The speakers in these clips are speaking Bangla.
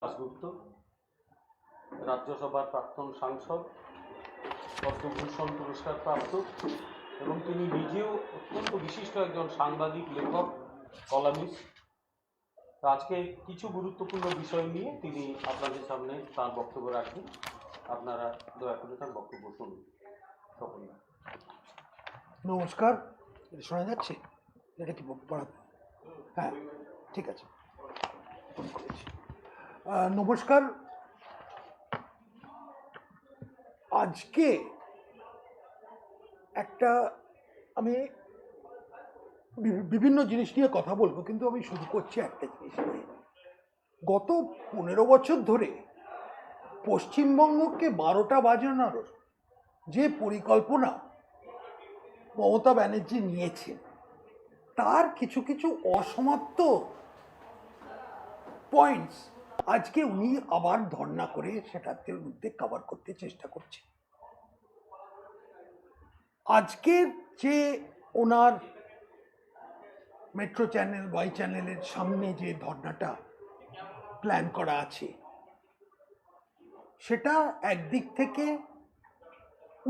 দাশগুপ্ত রাজ্যসভার প্রাক্তন সাংসদ, পদ্মভূষণ পুরস্কার প্রাপ্ত এবং তিনি নিজেও অত্যন্ত বিশিষ্ট একজন সাংবাদিক, লেখক, কলামিস্ট। আজকে কিছু গুরুত্বপূর্ণ বিষয় নিয়ে তিনি আপনাদের সামনে তার বক্তব্য রাখবেন। আপনারা দয়া করে তার বক্তব্য শুনুন। সকলে নমস্কার। শোনা যাচ্ছে? এটা কি পড়াতে? হ্যাঁ, ঠিক আছে। নমস্কার। আজকে একটা আমি বিভিন্ন জিনিস নিয়ে কথা বলবো, কিন্তু আমি শুরু করছি একটা জিনিস নিয়ে। গত 15 বছর ধরে পশ্চিমবঙ্গকে 12টা বাজানোর যে পরিকল্পনা মমতা ব্যানার্জি নিয়েছে, তার কিছু কিছু অসমাপ্ত পয়েন্টস আজকে উনি আবার ধর্ণা করে সেটাতে মধ্যে কভার করতে চেষ্টা করছে। আজকের যে ওনার মেট্রো চ্যানেল, ওয়াই চ্যানেলের সামনে যে ধর্ণাটা প্ল্যান করা আছে, সেটা একদিক থেকে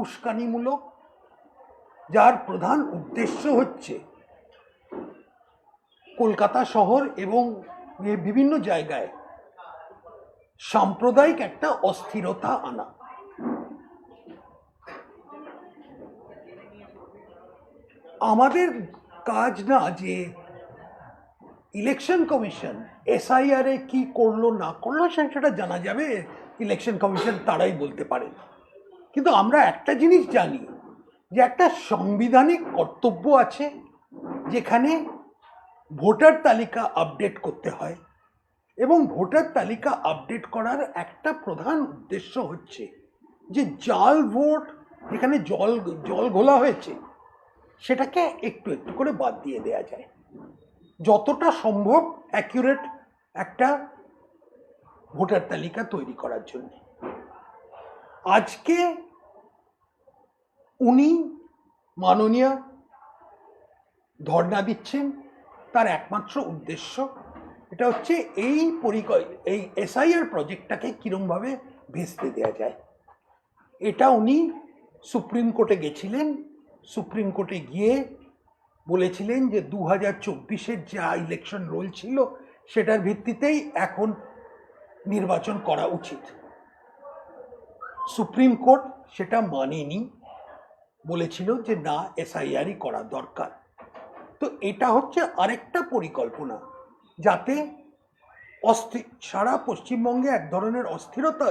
উস্কানিমূলক, যার প্রধান উদ্দেশ্য হচ্ছে কলকাতা শহর এবং বিভিন্ন জায়গায় সাম্প্রদায়িক একটা অস্থিরতা আনা। আমাদের কাজ না যে ইলেকশন কমিশন এসআইআর এ কি করলো না করলো সেটা জানা যাবে, ইলেকশন কমিশন তারাই বলতে পারেন। কিন্তু আমরা একটা জিনিস জানি যে একটা সাংবিধানিক কর্তব্য আছে, যেখানে ভোটার তালিকা আপডেট করতে হয়, এবং ভোটার তালিকা আপডেট করার একটা প্রধান উদ্দেশ্য হচ্ছে যে জাল ভোট, যেখানে জল ঘোলা হয়েছে, সেটাকে একটু একটু করে বাদ দিয়ে দেয়া যায়, যতটা সম্ভব অ্যাকুরেট একটা ভোটার তালিকা তৈরি করার জন্য। আজকে উনি মাননীয় ধর্ণা দিচ্ছেন, তার একমাত্র উদ্দেশ্য এটা হচ্ছে এই এসআইআর প্রজেক্টটাকে কিরমভাবে ভেস্তে দেওয়া যায়। এটা উনি সুপ্রিম কোর্টে গেছিলেন, সুপ্রিম কোর্টে গিয়ে বলেছিলেন যে 2024-এর যা ইলেকশন রোল ছিল সেটার ভিত্তিতেই এখন নির্বাচন করা উচিত। সুপ্রিম কোর্ট সেটা মানেনি, বলেছিল যে না, এসআইআরই করা দরকার। তো এটা হচ্ছে আরেকটা পরিকল্পনা, যাতে সারা পশ্চিমবঙ্গে এক ধরনের অস্থিরতা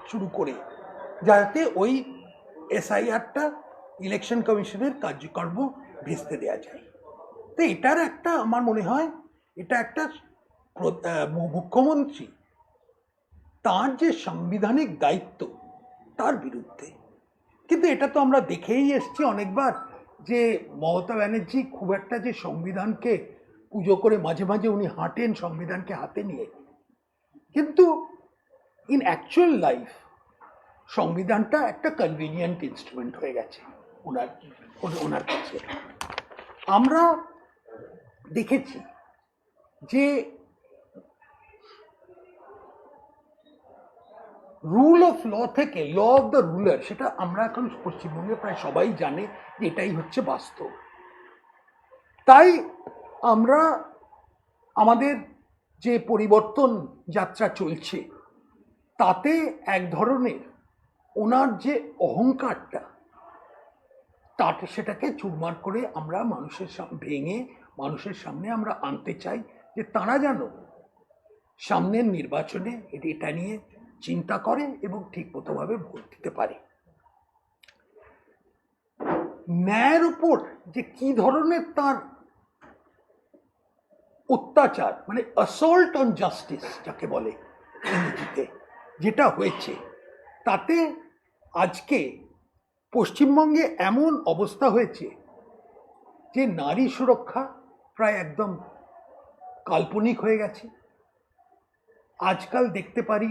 শুরু করে যাতে ওই এসআইআরটা ইলেকশন কমিশনের কার্যকর্ম ভেস্তে দেওয়া যায়। তো এটার একটা, আমার মনে হয় এটা একটা মুখ্যমন্ত্রী তার যে সাংবিধানিক দায়িত্ব তার বিরুদ্ধে। কিন্তু এটা তো আমরা দেখেই এসছি অনেকবার যে মমতা ব্যানার্জি খুব একটা যে সংবিধানকে পুজো করে, মাঝে মাঝে উনি হাঁটেন সংবিধানকে হাতে নিয়ে, কিন্তু ইন অ্যাকচুয়াল লাইফ সংবিধানটা একটা কনভিনিয়েন্ট ইনস্ট্রুমেন্ট হয়ে গেছে ওনার কাছে। আমরা দেখেছি যে রুল অফ ল থেকে ল অফ দ্য রুলার, সেটা আমরা এখন পশ্চিমবঙ্গে প্রায় সবাই জানে যে এটাই হচ্ছে বাস্তব। তাই আমরা আমাদের যে পরিবর্তন যাত্রা চলছে, তাতে এক ধরনের ওনার যে অহংকারটা, তাতে সেটাকে চুরমার করে আমরা ভেঙে মানুষের সামনে আমরা আনতে চাই, যে তারা যেন সামনের নির্বাচনে এটা নিয়ে চিন্তা করে এবং ঠিক মতোভাবে ভোট দিতে পারে। ন্যায়ের উপর যে কি ধরনের তার অত্যাচার, মানে অ্যাসল্ট অন জাস্টিস যাকে বলে ইংরেজিতে, যেটা হয়েছে, তাতে আজকে পশ্চিমবঙ্গে এমন অবস্থা হয়েছে যে নারী সুরক্ষা প্রায় একদম কাল্পনিক হয়ে গেছে। আজকাল দেখতে পারি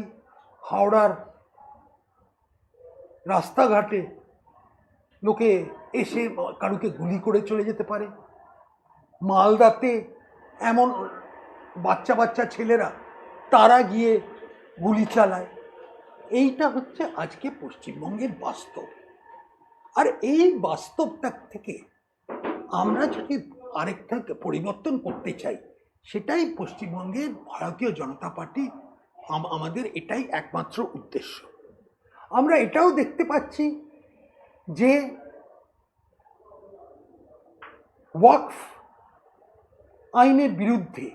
হাওড়ার রাস্তাঘাটে লোকে এসে কারুকে গুলি করে চলে যেতে পারে। মালদাতে এমন বাচ্চা বাচ্চা ছেলেরা, তারা গিয়ে গুলি চালায়। এইটা হচ্ছে আজকে পশ্চিমবঙ্গের বাস্তব। আর এই বাস্তবটা থেকে আমরা যদি আরেকটা পরিবর্তন করতে চাই, সেটাই পশ্চিমবঙ্গের ভারতীয় জনতা পার্টি, আমাদের এটাই একমাত্র উদ্দেশ্য। আমরা এটাও দেখতে পাচ্ছি যে ওয়াকফ আইনের বিরুদ্ধে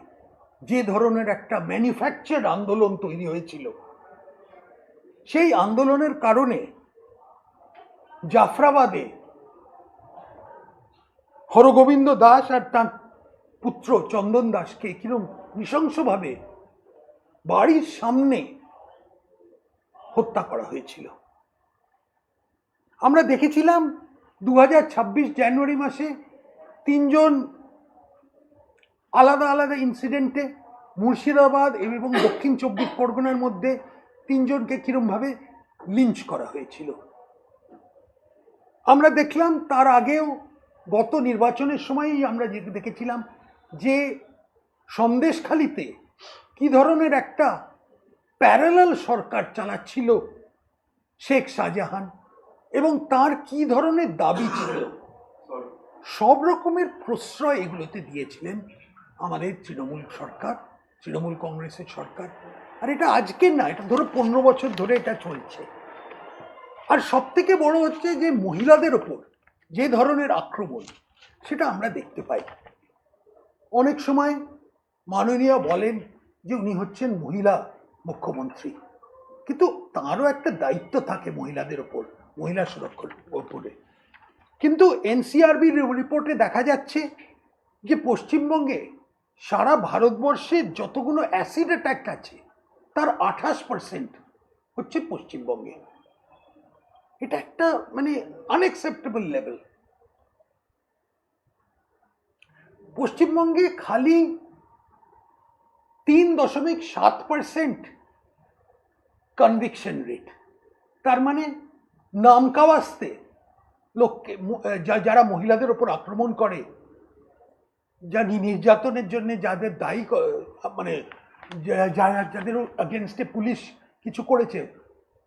যে ধরনের একটা ম্যানুফ্যাকচার্ড আন্দোলন তৈরি হয়েছিল, সেই আন্দোলনের কারণে জাফরাবাদে হরগোবিন্দ দাস আর তার পুত্র চন্দন দাসকে কিরকম নৃশংসভাবে বাড়ির সামনে হত্যা করা হয়েছিল। আমরা দেখেছিলাম 2026 জানুয়ারি মাসে 3 জন আলাদা আলাদা ইনসিডেন্টে মুর্শিদাবাদ এবং দক্ষিণ 24 পরগনার মধ্যে 3 জনকে কিরমভাবে লিঞ্চ করা হয়েছিল। আমরা দেখলাম তার আগেও গত নির্বাচনের সময়ই আমরা দেখেছিলাম যে সন্দেশখালিতে কি ধরনের একটা প্যারালাল সরকার চালাচ্ছিল শেখ শাহজাহান, এবং তার কি ধরনের দাবি ছিল। সব রকমের প্রশ্রয় এগুলোতে দিয়েছিলেন আমাদের তৃণমূল সরকার, তৃণমূল কংগ্রেসের সরকার। আর এটা আজকের না, এটা ধরো 15 বছর ধরে এটা চলছে। আর সব থেকে বড় হচ্ছে যে মহিলাদের ওপর যে ধরনের আক্রমণ, সেটা আমরা দেখতে পাই। অনেক সময় মাননীয়া বলেন যে উনি হচ্ছেন মহিলা মুখ্যমন্ত্রী, কিন্তু তাঁরও একটা দায়িত্ব থাকে মহিলাদের ওপর, মহিলা সুরক্ষার ওপরে। কিন্তু এনসিআরবির রিপোর্টে দেখা যাচ্ছে যে পশ্চিমবঙ্গে সারা ভারতবর্ষে যতগুলো অ্যাসিড অ্যাটাক আছে তার 28% হচ্ছে পশ্চিমবঙ্গে। এটা একটা মানে আনএক্সেপ্টেবল লেভেল। পশ্চিমবঙ্গে খালি 3.7% কনভিকশন রেট। তার মানে নামকাওয়াস্তে লোককে, যারা মহিলাদের উপর আক্রমণ করে, যা নির্যাতনের জন্য যাদের দায়ী, মানে যাদের এগেনস্টে পুলিশ কিছু করেছে,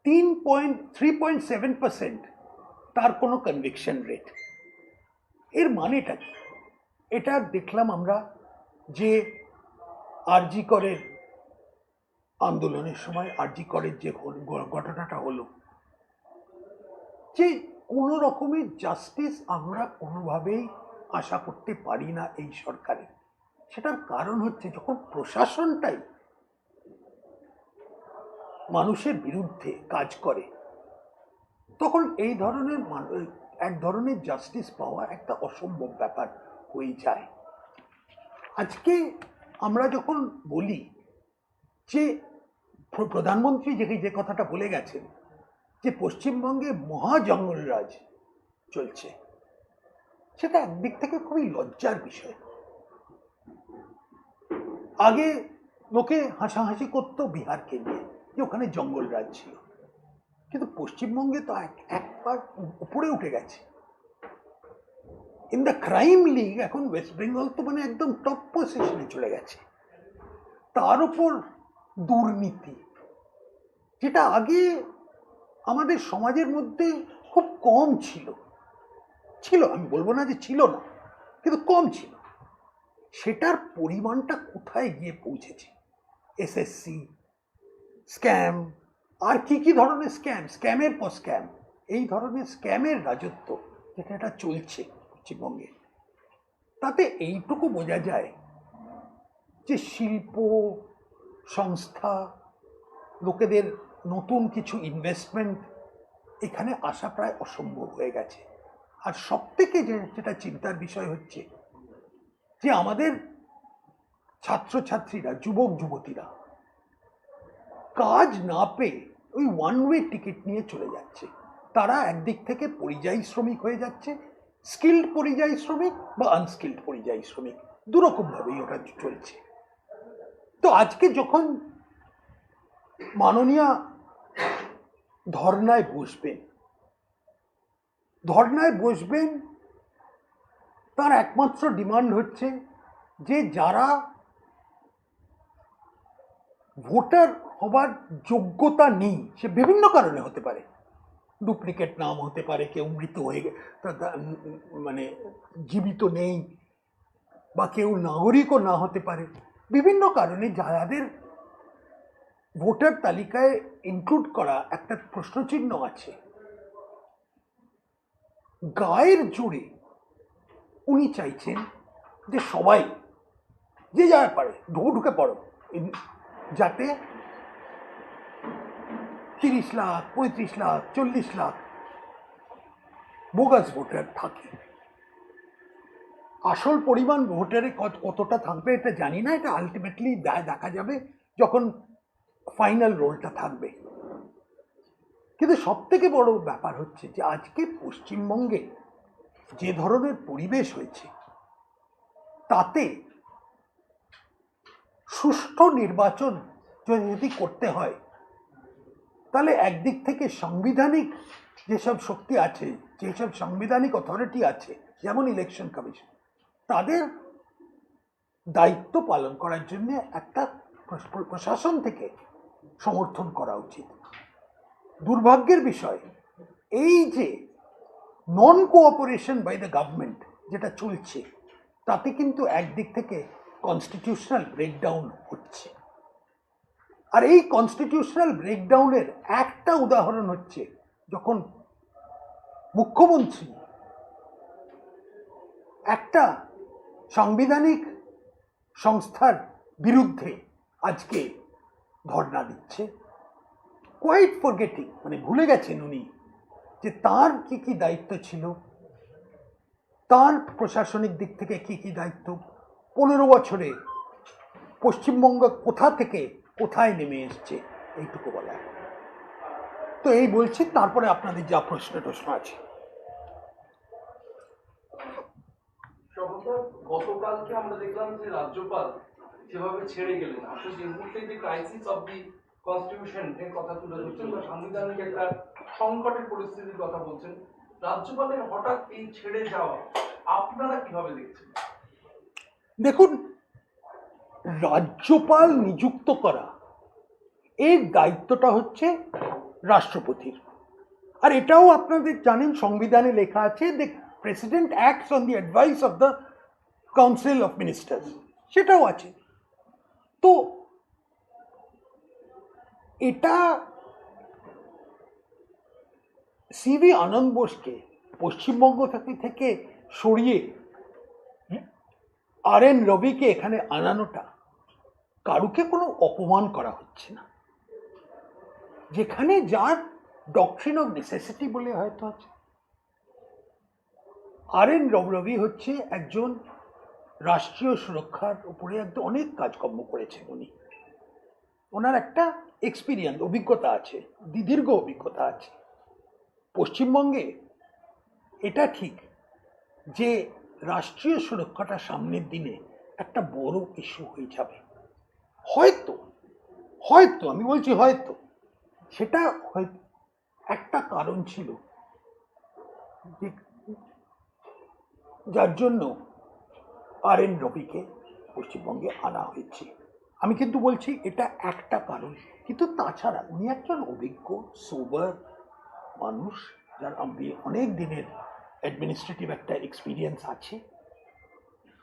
3.7% তার কোনো কনভিকশন রেট। এর মানেটা কি? এটা দেখলাম আমরা যে আরজি করের আন্দোলনের সময়, আরজি করের যে ঘটনাটা হলো, যে কোনো রকমের জাস্টিস আমরা কোনোভাবেই আশা করতে পারি না এই সরকারে। সেটার কারণ হচ্ছে যখন প্রশাসনটাই মানুষের বিরুদ্ধে কাজ করে, তখন এই ধরনের এক ধরনের জাস্টিস পাওয়া একটা অসম্ভব ব্যাপার হয়ে যায়। আজকে আমরা যখন বলি যে প্রধানমন্ত্রী যে কথাটা বলে গেছেন যে পশ্চিমবঙ্গে মহা জঙ্গলরাজ চলছে, সেটা একদিক থেকে খুবই লজ্জার বিষয়। আগে লোকে হাসাহাসি করতো বিহারকে নিয়ে যে ওখানে জঙ্গলরাজ ছিল, কিন্তু পশ্চিমবঙ্গে তো একবার উপরে উঠে গেছে। ইন দ্য ক্রাইম লিগ এখন ওয়েস্ট বেঙ্গল তো মানে একদম টপ পজিশনে চলে গেছে। তার উপর দুর্নীতি, যেটা আগে আমাদের সমাজের মধ্যে খুব কম ছিল, আমি বলবো না যে ছিল না, কিন্তু কম ছিল, সেটার পরিমাণটা কোথায় গিয়ে পৌঁছেছে। এসএসসি স্ক্যাম, আর কি ধরনের স্ক্যামের পর স্ক্যাম, এই ধরনের স্ক্যামের রাজত্ব যেটা এটা চলছে পশ্চিমবঙ্গে, তাতে এইটুকু বোঝা যায় যে শিল্প সংস্থা, লোকেদের নতুন কিছু ইনভেস্টমেন্ট এখানে আসা প্রায় অসম্ভব হয়ে গেছে। আর সব থেকে যেটা চিন্তার বিষয় হচ্ছে যে আমাদের ছাত্রছাত্রীরা, যুবক যুবতীরা কাজ না পেয়ে ওই ওয়ান ওয়ে টিকিট নিয়ে চলে যাচ্ছে। তারা একদিক থেকে পরিযায়ী শ্রমিক হয়ে যাচ্ছে, স্কিল্ড পরিযায়ী শ্রমিক বা আনস্কিল্ড পরিযায়ী শ্রমিক, দুরকমভাবেই ওটা চলছে। তো আজকে যখন মাননীয়া ধর্নায় বসবেন, তার একমাত্র ডিমান্ড হচ্ছে যে যারা ভোটার হবার যোগ্যতা নেই, সে বিভিন্ন কারণে হতে পারে। ডুপ্লিকেট নাম হতে পারে, কেউ মৃত হয়ে মানে জীবিত নেই, বা কেউ নাগরিকও না হতে পারে। বিভিন্ন কারণে যাদের ভোটার তালিকায় ইনক্লুড করা একটা প্রশ্নচিহ্ন আছে, গায়ের জোরে উনি চাইছেন যে সবাই যে যা পারে ঢুকে পড়ো, যাতে 30 লাখ 35 লাখ 40 লাখ বোগাস ভোটার থাকে। আসল পরিমাণ ভোটারে কতটা থাকবে এটা জানি না, এটা আলটিমেটলি দেখা যাবে যখন ফাইনাল রোলটা থাকবে। কিন্তু সব থেকে বড় ব্যাপার হচ্ছে যে আজকে পশ্চিমবঙ্গে যে ধরনের পরিবেশ হয়েছে, তাতে সুষ্ঠু নির্বাচন যদি করতে হয়, তাহলে একদিক থেকে সাংবিধানিক যেসব শক্তি আছে, যেসব সাংবিধানিক অথরিটি আছে, যেমন ইলেকশন কমিশন, তাদের দায়িত্ব পালন করার জন্য একটা প্রশাসন থেকে সমর্থন করা উচিত। দুর্ভাগ্যের বিষয় এই যে non cooperation by the government যেটা চলছে, তাতে কিন্তু একদিক থেকে কনস্টিটিউশনাল ব্রেকডাউন হচ্ছে। আর এই কনস্টিটিউশনাল ব্রেকডাউনের একটা উদাহরণ হচ্ছে যখন মুখ্যমন্ত্রী একটা সাংবিধানিক সংস্থার বিরুদ্ধে আজকে ধর্ণা দিচ্ছে, কোয়াইট ফরগেটিং, মানে ভুলে গেছেন উনি যে তার কি কি দায়িত্ব ছিল, তার প্রশাসনিক দিক থেকে কি কি দায়িত্ব। 15 বছরে পশ্চিমবঙ্গ কোথা থেকে কোথায় নেমে এসছে এইটুকু বলা। তো এই বলছি, তারপরে আপনাদের যা প্রশ্ন আছে। গতকালকে আমরা দেখলাম যে রাজ্যপাল যেভাবে ছেড়ে গেলেন, আসলে যে মুহূর্তে যে ক্রাইসিস অফ দি কনস্টিটিউশন এর কথা তুলে ধরছেন বা সাংবিধানিক একটা সংকটের পরিস্থিতির কথা বলছেন, রাজ্যপালের হঠাৎ এই ছেড়ে যাওয়া আপনারা কিভাবে দেখছেন? দেখুন, রাজ্যপাল নিযুক্ত করা এর দায়িত্বটা হচ্ছে রাষ্ট্রপতির। আর এটাও আপনাদের জানেন সংবিধানে লেখা আছে, the president acts on the advice of the council of ministers, সেটাও আছে। তো এটা সিভি আনন্দ বোসকে পশ্চিমবঙ্গ থেকে সরিয়ে RN রবিকে এখানে আনানোটা কারুকে কোনো অপমান করা হচ্ছে না, যেখানে যার ডকট্রিন অফ নেসেসিটি বলে হয়তো আছে। RN রবি হচ্ছে একজন রাষ্ট্রীয় সুরক্ষার উপরে একদম অনেক কাজকর্ম করেছেন উনি, ওনার একটা এক্সপিরিয়েন্স অভিজ্ঞতা আছে, দীর্ঘ অভিজ্ঞতা আছে। পশ্চিমবঙ্গে এটা ঠিক যে রাষ্ট্রীয় সুরক্ষাটা সামনের দিনে একটা বড় ইস্যু হয়ে যাবে, হয়তো হয়তো আমি বলছি হয়তো, সেটা হয়তো একটা কারণ ছিল যার জন্য RN রবিকে পশ্চিমবঙ্গে আনা হয়েছে। আমি কিন্তু বলছি এটা একটা কারণ, কিন্তু তাছাড়া উনি একজন অভিজ্ঞ সোবার মানুষ, যার অনেক দিনের অ্যাডমিনিস্ট্রেটিভ একটা এক্সপিরিয়েন্স আছে।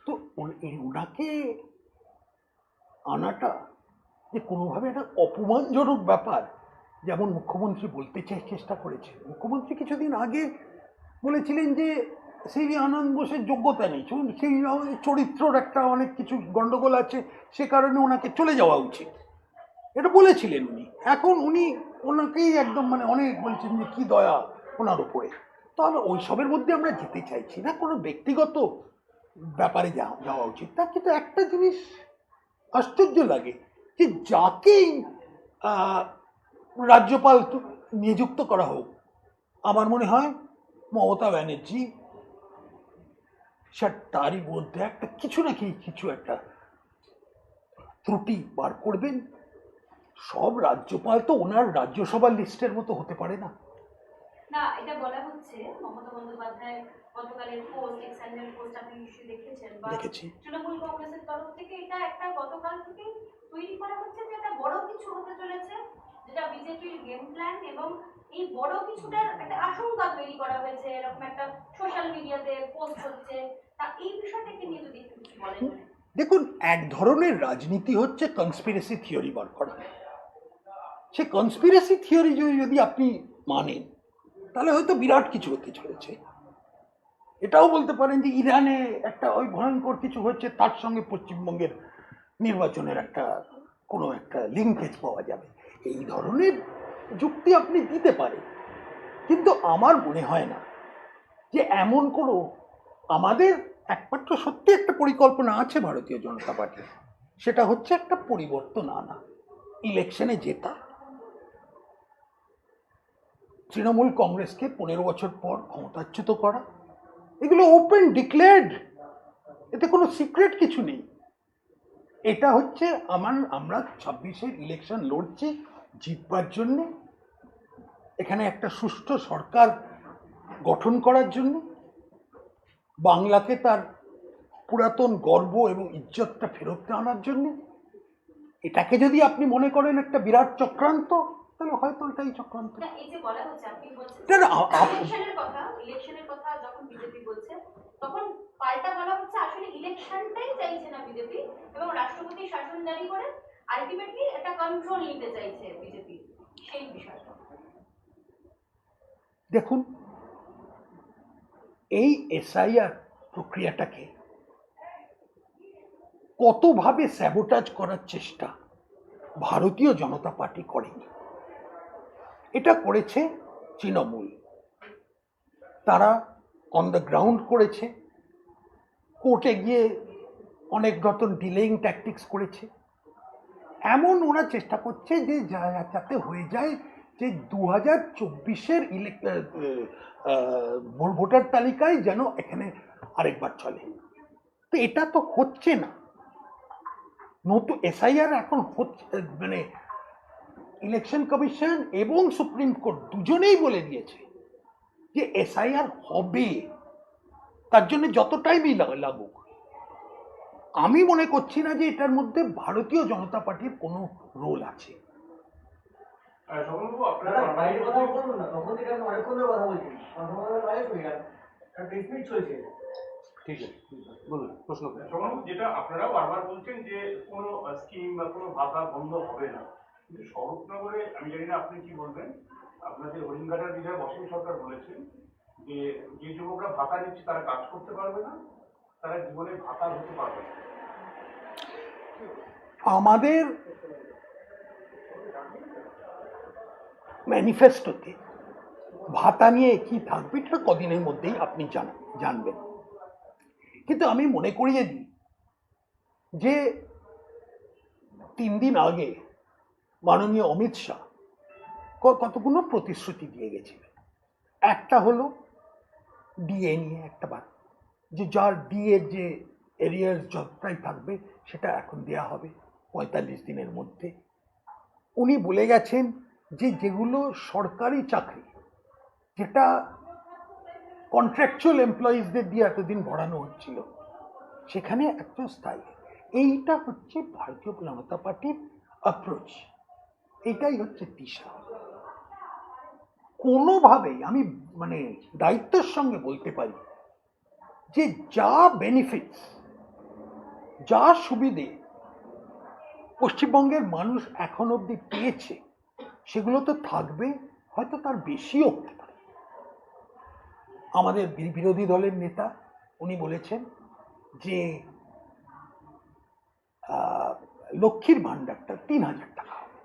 তো ওনাকে আনাটা যে কোনোভাবে একটা অপমানজনক ব্যাপার, যেমন মুখ্যমন্ত্রী বলতে চেষ্টা করেছে। মুখ্যমন্ত্রী কিছুদিন আগে বলেছিলেন যে সিভি আনন্দ বোসের যোগ্যতা নেই, সেই চরিত্রর একটা অনেক কিছু গন্ডগোল আছে, সে কারণে ওনাকে চলে যাওয়া উচিত, এটা বলেছিলেন উনি। এখন উনি ওনাকেই একদম মানে অনেক বলছেন যে কি দয়া ওনার উপরে। তাহলে ওইসবের মধ্যে আমরা যেতে চাইছি না, কোনো ব্যক্তিগত ব্যাপারে যাওয়া উচিত না। কিন্তু একটা জিনিস আশ্চর্য লাগে যে যাকেই রাজ্যপাল নিযুক্ত করা হোক, আমার মনে হয় মমতা ব্যানার্জি তারই মধ্যে একটা কিছু না কিছু একটা ত্রুটি বার করবেন। সব রাজ্যপাল তো ওনার রাজ্যসভার লিস্টের মতো হতে পারে না। না, এটা বলা হচ্ছে মমতা বন্দ্যোপাধ্যায় গতকালের পোস্ট, এক্স হ্যান্ডেল পোস্ট আপনি নিশ্চয়ই দেখেছেন, বা দেখেছি। তৃণমূল কংগ্রেসের তরফ থেকে এটা একটা গতকাল থেকে তৈরি করা হচ্ছে যে এটা বড় কিছু হতে চলেছে, যেটা বিজেপির গেম প্ল্যান, এবং এই বড় কিছুটার একটা আশঙ্কা তৈরি করা হয়েছে, এরকম একটা সোশ্যাল মিডিয়াতে পোস্ট হচ্ছে। তা এই বিষয়টাকে নিয়ে যদি একটু কিছু বলেন। দেখুন, এক ধরনের রাজনীতি হচ্ছে কনস্পিরেসি থিওরি বার করা। সে কনস্পিরেসি থিওরি যদি আপনি মানেন, তাহলে হয়তো বিরাট কিছু হতে চলেছে। এটাও বলতে পারেন যে ইরানে একটা ওই ভয়ঙ্কর কিছু হচ্ছে, তার সঙ্গে পশ্চিমবঙ্গের নির্বাচনের একটা কোনো একটা লিঙ্কেজ পাওয়া যাবে। এই ধরনের যুক্তি আপনি দিতে পারেন, কিন্তু আমার মনে হয় না যে এমন কোনো, আমাদের একমাত্র সত্যি একটা পরিকল্পনা আছে ভারতীয় জনতা পার্টির, সেটা হচ্ছে একটা পরিবর্তন আনা, ইলেকশনে জেতা, তৃণমূল কংগ্রেসকে 15 বছর পর ক্ষমতাচ্যুত করা। এগুলো ওপেন ডিক্লেয়ার্ড, এতে কোনো সিক্রেট কিছু নেই। এটা হচ্ছে আমরা 26-এর ইলেকশন লড়ছি জিতবার জন্যে, এখানে একটা সুষ্ঠু সরকার গঠন করার জন্য, বাংলাকে তার পুরাতন গর্ব এবং ইজ্জতটা ফেরত আনার জন্য। এটাকে যদি আপনি মনে করেন একটা বিরাট চক্রান্ত, তাহলে হয়তো এটাই চক্রান্ত। না, এই যে বলা হচ্ছে, আপনি বলছেন না, না, ইলেকশনের কথা যখন বিজেপি বলছে, তখন পাল্টা বলা হচ্ছে আসলে ইলেকশনটাই চাইছে না বিজেপি, এবং রাষ্ট্রপতি শাসন জারি করে আলটিমেটলি এটা কন্ট্রোল নিতে চাইছে বিজেপি, সেই বিষয়টা। দেখুন, এই এসআইআর প্রক্রিয়াটাকে কতভাবে স্যাবোটাজ করার চেষ্টা ভারতীয় জনতা পার্টি করেনি। এটা করেছে তৃণমূল, তারা অন দ্য গ্রাউন্ড করেছে, কোর্টে গিয়ে অনেক রকম ডিলেইং ট্যাকটিক্স করেছে। এমন ওরা চেষ্টা করছে যে যাতে হয়ে যায় যে 2024-এর ভোটার তালিকায় যেন এখানে আরেকবার চলে। তো এটা তো হচ্ছে না। নতুন এসআইআর এখন হচ্ছে, মানে ইলেকশন কমিশন এবং সুপ্রিম কোর্ট দুজনেই বলে দিয়েছে যে এসআইআর হবে, তার জন্য যত টাইমই লাগুক। আমি মনে করছি না যে এটার মধ্যে ভারতীয় জনতা পার্টির কোনো রোল আছে। আপনারা বাইরে কথা বলুন না, তখন থেকে আমি অনেকক্ষণ কথা বলছি, বাইরে হয়ে গেল, 20 মিনিট চলছে। ঠিক আছে, বলুন, প্রশ্ন করুন। সমাজে যেটা আপনারাও বারবার বলছেন যে কোনো স্কিম বা কোনো ভাতা বন্ধ হবে না, কিন্তু শরৎনগরে আমি জানি না আপনি কি বলবেন, আপনাদের হরিণঘাটার বিধায়ক অসীম সরকার বলেছেন যে যে যুবকরা ভাতা নিচ্ছে তারা কাজ করতে পারবে না, তারা জীবনে ভাতা হতে পারবে না। আমাদের ম্যানিফেস্টোতে ভাতা নিয়ে কি থাকবে এটা কদিনের মধ্যেই আপনি জানবেন। কিন্তু আমি মনে করিয়ে দিই যে 3 দিন আগে মাননীয় অমিত শাহ কতগুলো প্রতিশ্রুতি দিয়ে গেছিলেন। একটা হলো ডিএ নিয়ে একটা যে যার ডিএ যে এরিয়ার যতটাই থাকবে সেটা এখন দেয়া হবে 45 দিনের মধ্যে। উনি বলে গেছেন যে যেগুলো সরকারি চাকরি, যেটা কন্ট্রাকচুয়াল এমপ্লয়িজদের দিয়ে এতদিন ভরানো হচ্ছিল, সেখানে একটা স্থায়ী। এইটা হচ্ছে ভারতীয় জনতা পার্টির অ্যাপ্রোচ, এটাই হচ্ছে দিশা। কোনোভাবেই আমি মানে দায়িত্বের সঙ্গে বলতে পারি যে যা বেনিফিটস, যা সুবিধে পশ্চিমবঙ্গের মানুষ এখন অবধি পেয়েছে, সেগুলো তো থাকবে, হয়তো তার বেশিও হতে পারে। আমাদের বিরোধী দলের নেতা উনি বলেছেন যে লক্ষ্মীর ভাণ্ডারটা 3000 টাকা হবে।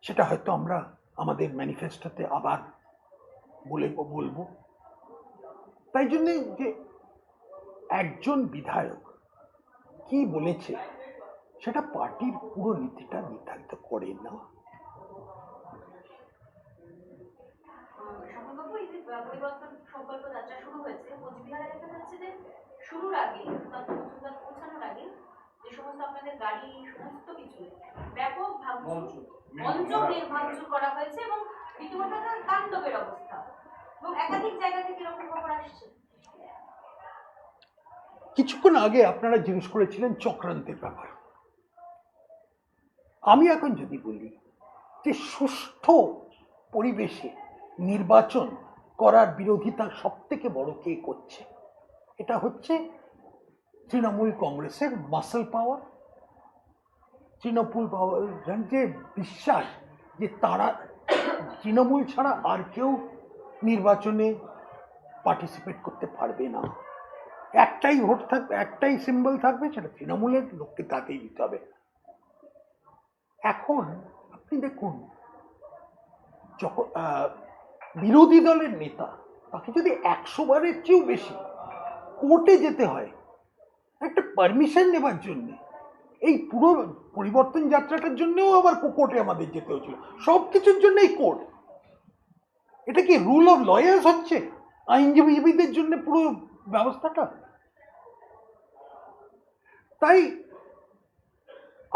সেটা হয়তো আমরা আমাদের ম্যানিফেস্টোতে আবার বলবো। তাই জন্যে যে একজন বিধায়ক কি বলেছে সেটা পার্টির পুরো নীতিটা নির্ধারিত করে না। সম্ভবত এই যে পরিবর্তন সংকল্প যাত্রা শুরু হয়েছে, কোচবিহারে দেখা যাচ্ছে যে শুরুর আগে পৌঁছানোর আগে যে সমস্ত আপনাদের গাড়ি সমস্ত কিছু ব্যাপক ভাঙচুর করা হয়েছে, এবং রীতিমতো একটা তাণ্ডবের অবস্থা, এবং একাধিক জায়গা থেকে এরকম খবর আসছে। কিছুক্ষণ আগে আপনারা জিজ্ঞেস করেছিলেন চক্রান্তের ব্যাপার। আমি এখন যদি বলি যে সুষ্ঠু পরিবেশে নির্বাচন করার বিরোধিতা সব থেকে বড় কে করছে, এটা হচ্ছে তৃণমূল কংগ্রেসের মাসল পাওয়ার, তৃণমূল পাওয়ার যে বিশ্বাস যে তারা তৃণমূল ছাড়া আর কেউ নির্বাচনে পার্টিসিপেট করতে পারবে না। একটাই ভোট থাকবে, একটাই সিম্বল থাকবে, সেটা তৃণমূলের লোককে তাকেই দিতে হবে। এখন আপনি দেখুন, যখন বিরোধী দলের নেতা তাকে যদি 100 বারের চেয়েও বেশি কোর্টে যেতে হয় একটা পারমিশন নেবার জন্য, এই পুরো পরিবর্তন যাত্রাটার জন্যও আবার কোর্টে আমাদের যেতে হয়েছিল, সব কিছুর জন্যই কোর্ট। এটা কি রুল অফ লয়ার্স হচ্ছে আইনজীবীদের জন্য পুরো ব্যবস্থাটা? তাই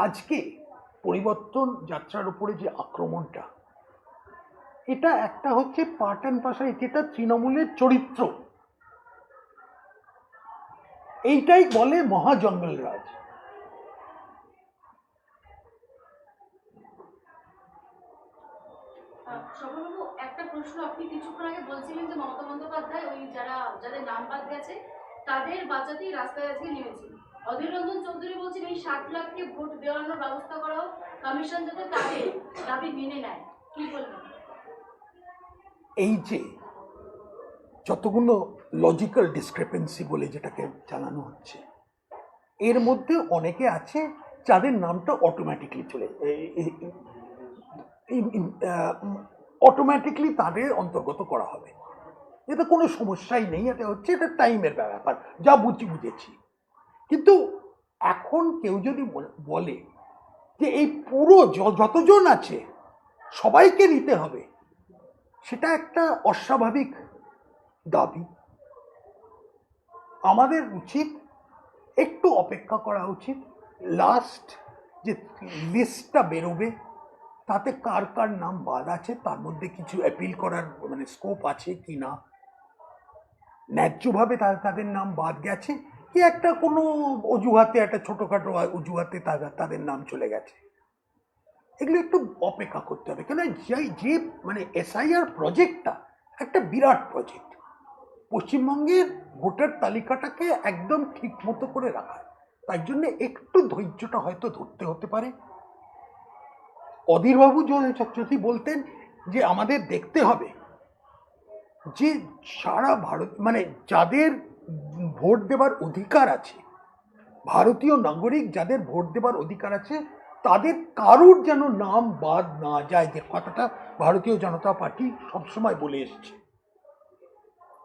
আজকে পরিবর্তন যাত্রার উপরে যে আক্রমণটা, এটা একটা হচ্ছে পার্ট অ্যান্ড পার্সেল, যেটা তৃণমূলের চরিত্র, এইটাই বলে মহাজঙ্গল রাজ। শোভনবাবু, একটা প্রশ্ন, আপনি কিছুক্ষণ আগে বলছিলেন যে মমতা বন্দ্যোপাধ্যায় ওই যাদের নাম বাদ গেছে তাদের বাঁচাতেই রাস্তায় আজকে নেমেছেন। অধীর রঞ্জন চৌধুরী বলছেন এই 7 লাখকে ভোট দেওয়ানোর ব্যবস্থা করা হোক, কমিশন যাতে তাদের দাবি মেনে নেয়, কি বলবেন? এই যে যতগুলো লজিক্যাল ডিসক্রিপেন্সি বলে যেটাকে জানানো হচ্ছে, এর মধ্যে অনেকে আছে যাদের নামটা অটোমেটিকলি অটোমেটিকলি তাদের অন্তর্গত করা হবে, এতে কোনো সমস্যাই নেই। এটা হচ্ছে এটা টাইমের ব্যাপার, যা বুঝেছি। কিন্তু এখন কেউ যদি বলে যে এই পুরো যতজন আছে সবাইকে নিতে হবে, সেটা একটা অস্বাভাবিক দাবি। আমাদের উচিত একটু অপেক্ষা করা উচিত, লাস্ট যে লিস্টটা বেরোবে তাতে কার কার নাম বাদ আছে, তার মধ্যে কিছু অ্যাপিল করার মানে স্কোপ আছে কি না, ন্যায্যভাবে তাদের নাম বাদ গেছে কি একটা কোনো অজুহাতে, একটা ছোটোখাটো অজুহাতে তাদের নাম চলে গেছে, এগুলো একটু অপেক্ষা করতে হবে। কেন যে মানে এসআইআর প্রজেক্টটা একটা বিরাট প্রজেক্ট, পশ্চিমবঙ্গের ভোটার তালিকাটাকে একদম ঠিক মতো করে রাখা, তাই জন্য একটু ধৈর্যটা হয়তো ধরতে হতে পারে। অধীরবাবু যদি বলতেন যে আমাদের দেখতে হবে যে সারা ভারত মানে যাদের ভোট দেবার অধিকার আছে, ভারতীয় নাগরিক যাদের ভোট দেবার অধিকার আছে, তাদের কারুর যেন নাম বাদ না যায়, যে কথাটা ভারতীয় জনতা পার্টি সবসময় বলে এসছে,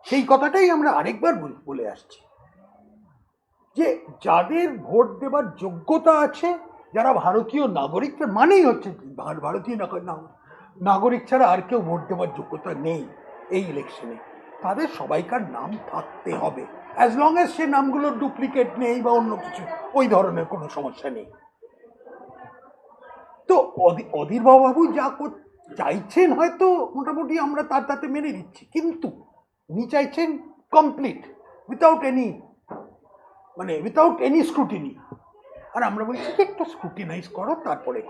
সেই কথাটাই আমরা আরেকবার বলে আসছি যে যাদের ভোট দেবার যোগ্যতা আছে, যারা ভারতীয় নাগরিক, মানেই হচ্ছে ভারতীয় নাগরিক ছাড়া আর কেউ ভোট দেবার যোগ্যতা নেই এই ইলেকশনে, তাদের সবাইকার নাম থাকতে হবে, অ্যাজ লং অ্যাজ সে নামগুলোর ডুপ্লিকেট নেই বা অন্য কিছু ওই ধরনের কোনো সমস্যা নেই। তো অধীরবাবু যা চাইছেন হয়তো মোটামুটি আমরা তাতে মেনে নিচ্ছি, কিন্তু উনি চাইছেন কমপ্লিট উইথাউট এনি স্ক্রুটিনি, আর আমরা বলছি যে একটু স্ক্রুটিনাইজ করো তারপরে।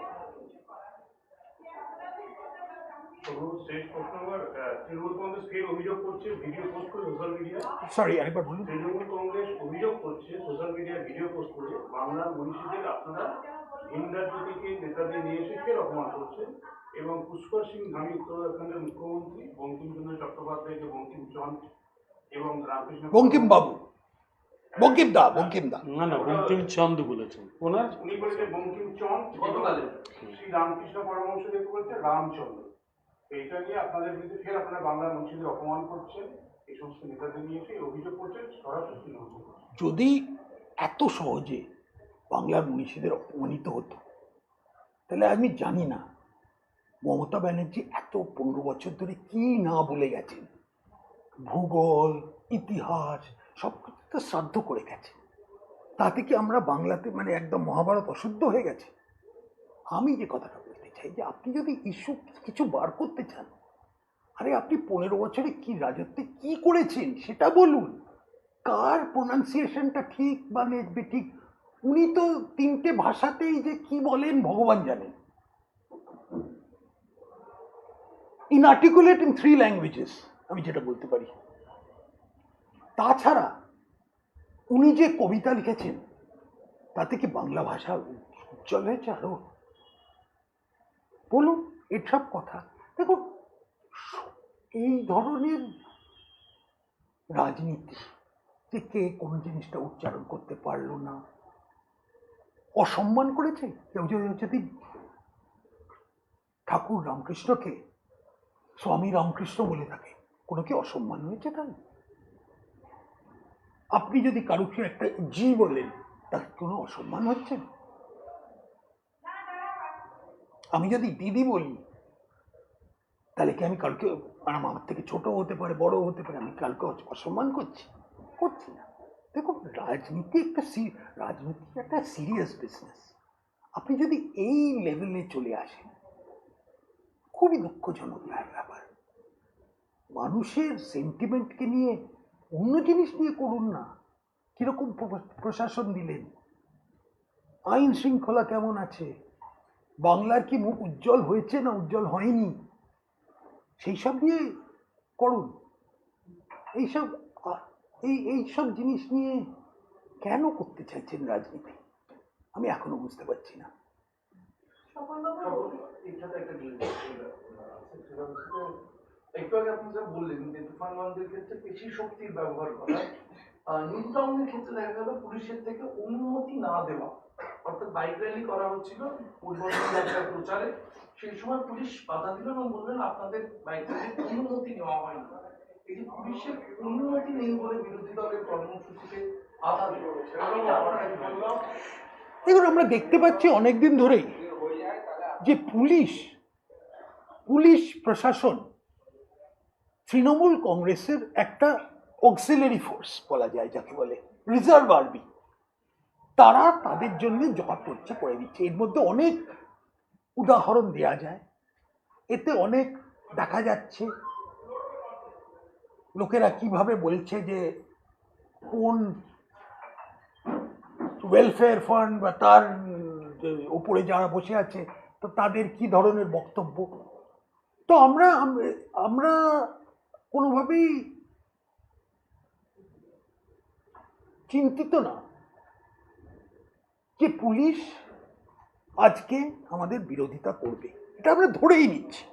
শেষ প্রশ্ন আমার, তৃণমূল কংগ্রেস ফের অভিযোগ করছে ভিডিও পোস্ট করে সোশ্যাল মিডিয়ায়। সরি, আরেকবার বলুন। তৃণমূল কংগ্রেস অভিযোগ করছে সোশ্যাল মিডিয়ায় ভিডিও পোস্ট করে বাংলার মনীষীদের আপনারা ভিন রাজ্য থেকে নেতাদের নিয়ে এসে ফের অপমান করছেন, এবং পুষ্কর সিং ধামি উত্তরাখণ্ডের মুখ্যমন্ত্রী বঙ্কিমচন্দ্র চট্টোপাধ্যায়কে বঙ্কিমচন্দ্র এবং রামকৃষ্ণ বঙ্কিমদা না বঙ্কিমচন্দ বলেছেন, ওনার উনি বলেছেন বঙ্কিমচন্দ্র, গতকালে শ্রী রামকৃষ্ণ পরমহংসদেবকে বলছে রামচন্দ্র। এইটা নিয়ে আপনাদের বিরুদ্ধে ফের আপনারা বাংলার মনীষীদের অপমান করছেন, এই সমস্ত নেতাদের নিয়ে এসে অভিযোগ করছেন সরাসরি তৃণমূল। যদি এত সহজে বাংলার মনীষীদের অপমানিত হতো, তাহলে আমি জানি না মমতা ব্যানার্জি এত 15 বছর ধরে কি না বলে গেছেন, ভূগোল ইতিহাস সব কিছু তো শ্রাদ্ধ করে গেছে, তাতে কি আমরা বাংলাতে মানে একদম মহাভারত অশুদ্ধ হয়ে গেছে? আমি যে কথাটা বলতে চাই যে আপনি যদি ইস্যু কিছু বার করতে চান, আরে আপনি 15 বছরে কি রাজত্বে কি করেছেন সেটা বলুন। কার প্রোনাউন্সিয়েশনটা ঠিক বা ঠিক, উনি তো 3টে ভাষাতেই যে কি বলেন ভগবান জানেন। ইনআর্টিকুলেট ইন 3 ল্যাঙ্গুয়েজেস, আমি যেটা বলতে পারি। তাছাড়া উনি যে কবিতা লিখেছেন তাতে কি বাংলা ভাষা উজ্জ্বল হয়েছে আরো? বলুন এসব কথা। দেখুন, এই ধরনের রাজনীতি যে কে কোন জিনিসটা উচ্চারণ করতে পারলো না, অসম্মান করেছে কেউ যদি ঠাকুর রামকৃষ্ণকে স্বামী রামকৃষ্ণ বলে থাকে, কোনো কি অসম্মান হয়েছে তাই? আপনি যদি কারুকে একটা জি বলেন তার কোনো অসম্মান হচ্ছে? আমি যদি দিদি বলি তাহলে কি আমি কাউকে, আমার থেকে ছোট হতে পারে বড় হতে পারে, আমি কাউকে অসম্মান করছি না। দেখুন, রাজনীতি একটা সিরিয়াস বিজনেস। আপনি যদি এই লেভেলে চলে আসেন, খুবই দুঃখজনক ব্যাপার। মানুষের সেন্টিমেন্টকে নিয়ে অন্য জিনিস নিয়ে করুন না। কিরকম প্রশাসন দিলেন, আইন শৃঙ্খলা কেমন আছে, বাংলার কি মুখ উজ্জ্বল হয়েছে না উজ্জ্বল হয়নি, সেই সব নিয়ে করুন। এইসব জিনিস নিয়ে কেন করতে চাইছেন রাজনীতি, আমি এখনো বুঝতে পারছি না। এটাতে একটা জিনিস সেটা হচ্ছে যে, একটু আগে আপনি যা বললেন যে তুফানগঞ্জের ক্ষেত্রে পেশি শক্তির ব্যবহার করা, নিউ টাউনের ক্ষেত্রে দেখা গেল পুলিশের থেকে অনুমতি না দেওয়া, অর্থাৎ বাইক র্যালি করা হচ্ছিল পূর্ববঙ্গ এলাকার প্রচারে, সেই সময় পুলিশ বাধা দিল এবং বললেন আপনাদের বাইক র্যালির অনুমতি নেওয়া হয়নি। এই যে পুলিশের অনুমতি নেই বলে বিরোধী দলের কর্মসূচিতে বাধা দিল, দেখুন, আমরা দেখতে পাচ্ছি অনেকদিন ধরেই যে পুলিশ প্রশাসন তৃণমূল কংগ্রেসের একটা অক্সিলারি ফোর্স বলা যায়, যাকে বলে রিজার্ভ আর্মি। তারা তাদের জন্য যা করছে করে দিচ্ছে। এর মধ্যে অনেক উদাহরণ দেয়া যায়, এতে অনেক দেখা যাচ্ছে লোকেরা কিভাবে বলছে যে কোন ওয়েলফেয়ার ফান্ড বা তার উপরে যারা বসে আছে তো তাদের কি ধরনের বক্তব্য। তো আমরা কোনোভাবেই চিন্তিত না যে পুলিশ আজকে আমাদের বিরোধিতা করবে, এটা আমরা ধরেই নিচ্ছি।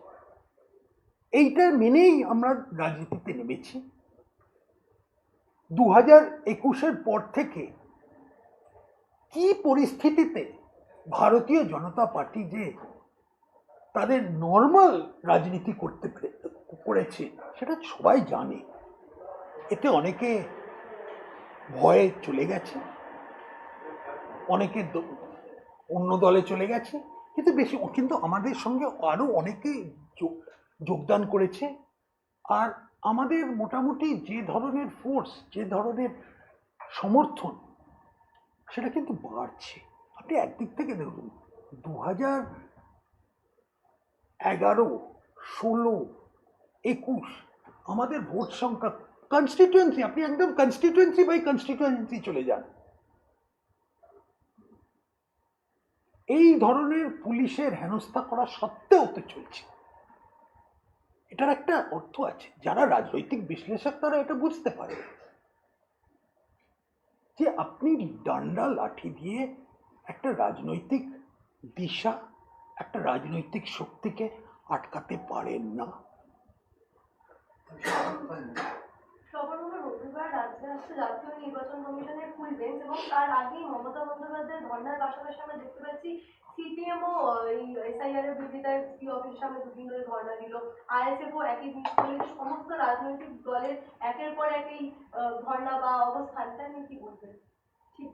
এইটা মেনেই আমরা রাজনীতিতে নেমেছি। 2021-এর পর থেকে কি পরিস্থিতিতে ভারতীয় জনতা পার্টি যে তাদের নর্মাল রাজনীতি করেছে সেটা সবাই জানে। এতে অনেকে ভয়ে চলে গেছে, অনেকে অন্য দলে চলে গেছে, কিন্তু আমাদের সঙ্গে আরো অনেকে যোগদান করেছে। আর আমাদের মোটামুটি যে ধরনের ফোর্স, যে ধরনের সমর্থন, সেটা কিন্তু বাড়ছে। আপনি একদিক থেকে দেখুন, 2011, 16, 21 আমাদের ভোট সংখ্যা কনস্টিটুয়েন্সি, আপনি একদম কনস্টিটুয়েন্সি বাই কনস্টিটুয়েন্সি চলে যান, এই ধরনের পুলিশের হেনস্থা করা সত্ত্বেও তো চলছে। এটার একটা অর্থ আছে, যারা রাজনৈতিক বিশ্লেষক তারা এটা বুঝতে পারে যে আপনি ডান্ডা লাঠি দিয়ে একটা রাজনৈতিক দিশা, একটা রাজনৈতিক শক্তিকে আটকাতে পারেন না। রবিবার রাজ্যে আসছে জাতীয় নির্বাচন কমিশনের ফুল বেঞ্চ, এবং তার আগেই মমতা বন্দ্যোপাধ্যায়ের ধর্নার পাশাপাশি আমরা দেখতে পাচ্ছি সিপিএমও এই এসআইআর এর বিরুদ্ধে সিপি অফিসের সামনে 2 দিন ধরে ধর্না দিল, আইএসএফও একই জিনিস বলে, সমস্ত রাজনৈতিক দলের একের পর এক এই ধর্না বা অবস্থান, তা নিয়ে কি বলবেন? ঠিক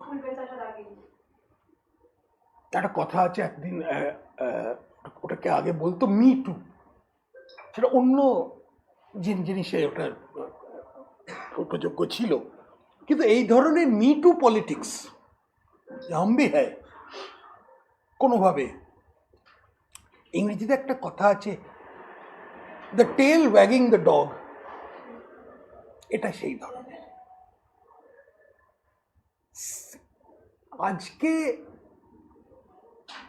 ফুল বেঞ্চ আসার আগেই একটা কথা আছে, একদিন ওটাকে আগে বলতো মি টু, সেটা অন্য জিনিসে ওটা উপযোগ্য ছিল, কিন্তু এই ধরনের মি টু পলিটিক্স হামবি হ্যায় কোনোভাবে। ইংরেজিতে একটা কথা আছে, দ্য টেল ওয়াগিং দ্য ডগ, এটা সেই ধরনের। আজকে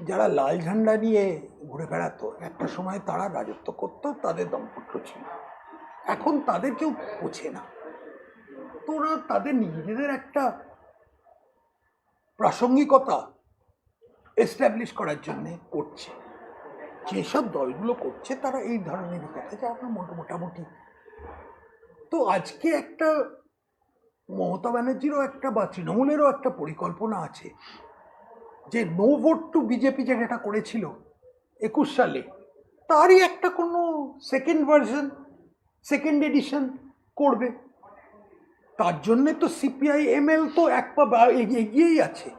যারা লাল ঝান্ডা নিয়ে ঘুরে বেড়াতো, একটা সময় তারা রাজত্ব করতো, তাদের দম্পত্য ছিল, এখন তাদের কেউ পোছে না। তো ওরা তাদের নিজেদের একটা প্রাসঙ্গিকতা এস্টাবলিশ করার জন্য করছে। যেসব দলগুলো করছে তারা এই ধরনের কথা, যা আপনার মোটামুটি। তো আজকে একটা মমতা ব্যানার্জিরও একটা বা তৃণমূলেরও একটা পরিকল্পনা আছে যে নো ভোট টু বিজেপি যেটা করেছিল 21 সালে, তারই একটা কোনো সেকেন্ড ভার্সন, সেকেন্ড এডিশন করবে। তার জন্যে তো সিপিআই এমএল তো এক পা এগিয়েই আছে।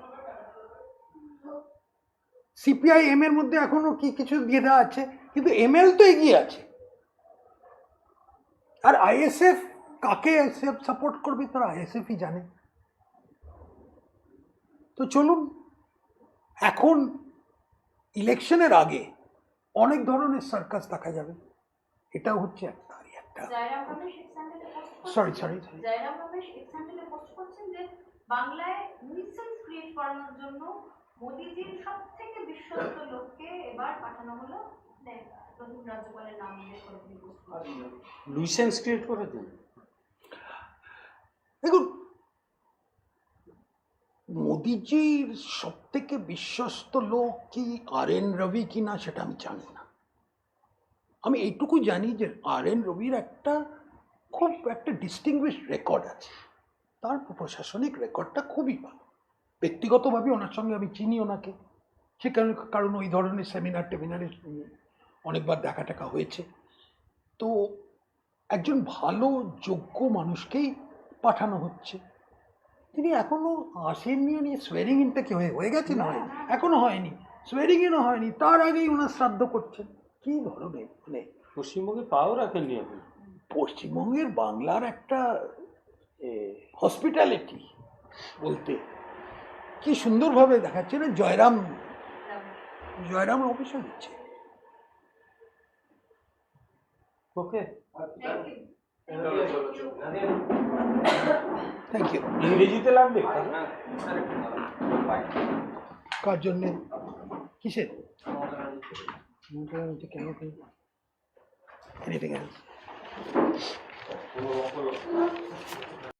সিপিআই এম এর মধ্যে এখনো কি কিছু দ্বিধা আছে, কিন্তু এমএল তো এগিয়ে আছে। আর আইএসএফ, কাকে আইএসএফ সাপোর্ট করবে তারা আইএসএফই জানে। তো চলুন, এখন ইলেকশনের আগে অনেক ধরনের সার্কাস দেখা যাবে, এটাও হচ্ছে একটা জয়রাম রমেশ এক্সাম্পলে পোস্ট করছেন, সরি জয়রাম রমেশ এক্সাম্পলে পোস্ট করছেন যে বাংলায় নিউসেন্স ক্রিয়েট করানোর জন্য মোদিজির সব থেকে বিশ্বস্ত লোককে এবার পাঠানো হলো, নতুন রাজ্যপালের নাম উল্লেখ করে তিনি পোস্ট করেছেন। লুইসেন্স ক্রিয়েট করে দিন। দেখুন, মোদিজির সব থেকে বিশ্বস্ত লোক কি RN রবি কি না সেটা আমি জানি না। আমি এইটুকু জানি যে RN রবির খুব একটা ডিস্টিংগুইশড রেকর্ড আছে, তার প্রশাসনিক রেকর্ডটা খুবই ভালো। ব্যক্তিগতভাবে ওনার সঙ্গে আমি চিনি ওনাকে, সে কারণ ওই ধরনের সেমিনারে অনেকবার দেখা টাকা হয়েছে। তো একজন ভালো যোগ্য মানুষকেই পাঠানো হচ্ছে। তিনি এখনো আসেননি, নিয়ে সোয়ারিং ইনটা কি হয়ে গেছে না, হয় এখনো হয়নি, সোয়ারিং ইনও হয়নি, তার আগেই ওনার শ্রাদ্ধ করছেন। কি ধরনের মানে পশ্চিমবঙ্গে পাও রাখেননি আপনি। পশ্চিমবঙ্গের বাংলার একটা হসপিটালিটি বলতে কি সুন্দরভাবে দেখাচ্ছে না। জয়রাম অফিসে দিচ্ছে। ওকে, থ্যাংক ইউ। ইংরেজিতে লাগবে। কার জন্যে, কিসের? Anything else?